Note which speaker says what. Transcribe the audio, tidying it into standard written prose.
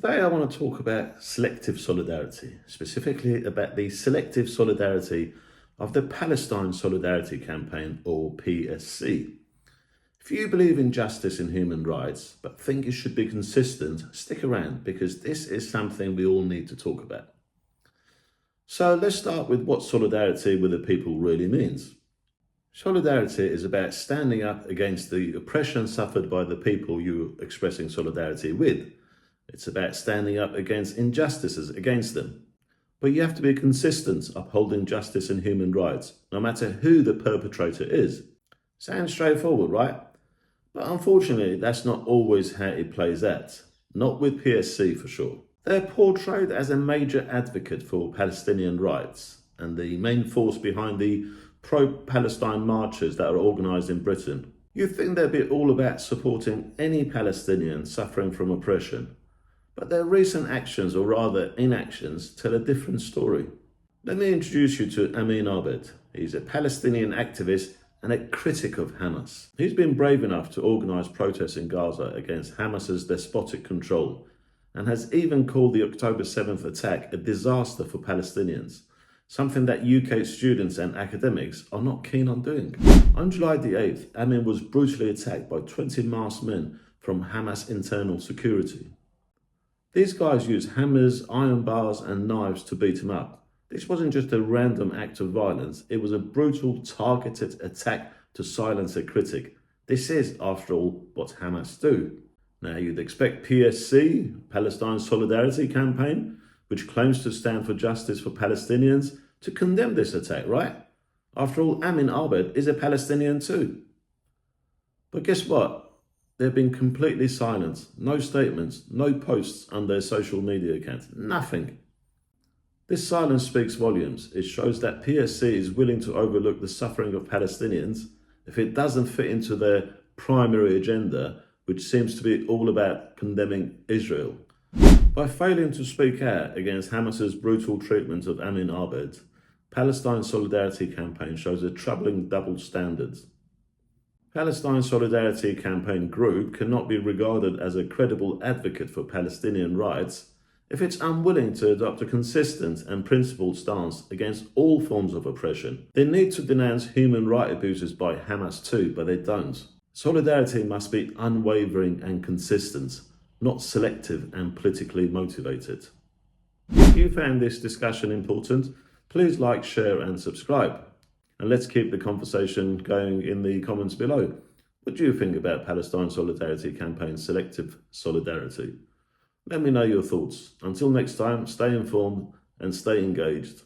Speaker 1: Today I want to talk about selective solidarity, specifically about the selective solidarity of the Palestine Solidarity Campaign, or PSC. If you believe in justice and human rights, but think it should be consistent, stick around because this is something we all need to talk about. So let's start with what solidarity with the people really means. Solidarity is about standing up against the oppression suffered by the people you're expressing solidarity with. It's about standing up against injustices against them. But you have to be consistent upholding justice and human rights, no matter who the perpetrator is. Sounds straightforward, right? But unfortunately, that's not always how it plays out. Not with PSC for sure. They're portrayed as a major advocate for Palestinian rights and the main force behind the pro-Palestine marches that are organised in Britain. You'd think they'd be all about supporting any Palestinian suffering from oppression. But their recent actions, or rather inactions, tell a different story. Let me introduce you to Amin Abed. He's a Palestinian activist and a critic of Hamas. He's been brave enough to organise protests in Gaza against Hamas's despotic control and has even called the October 7th attack a disaster for Palestinians, something that UK students and academics are not keen on doing. On July the 8th, Amin was brutally attacked by 20 masked men from Hamas internal security. These guys used hammers, iron bars and knives to beat him up. This wasn't just a random act of violence, it was a brutal, targeted attack to silence a critic. This is, after all, what Hamas do. Now you'd expect PSC, Palestine Solidarity Campaign, which claims to stand for justice for Palestinians, to condemn this attack, right? After all, Amin Abed is a Palestinian too. But guess what? They've been completely silent. No statements, no posts on their social media accounts, nothing. This silence speaks volumes. It shows that PSC is willing to overlook the suffering of Palestinians if it doesn't fit into their primary agenda, which seems to be all about condemning Israel. By failing to speak out against Hamas's brutal treatment of Amin Abed, Palestine Solidarity Campaign shows a troubling double standards. Palestine Solidarity Campaign group cannot be regarded as a credible advocate for Palestinian rights if it's unwilling to adopt a consistent and principled stance against all forms of oppression. They need to denounce human rights abuses by Hamas too, but they don't. Solidarity must be unwavering and consistent, not selective and politically motivated. If you found this discussion important, please like, share and subscribe. And let's keep the conversation going in the comments below. What do you think about Palestine Solidarity Campaign's selective solidarity? Let me know your thoughts. Until next time, stay informed and stay engaged.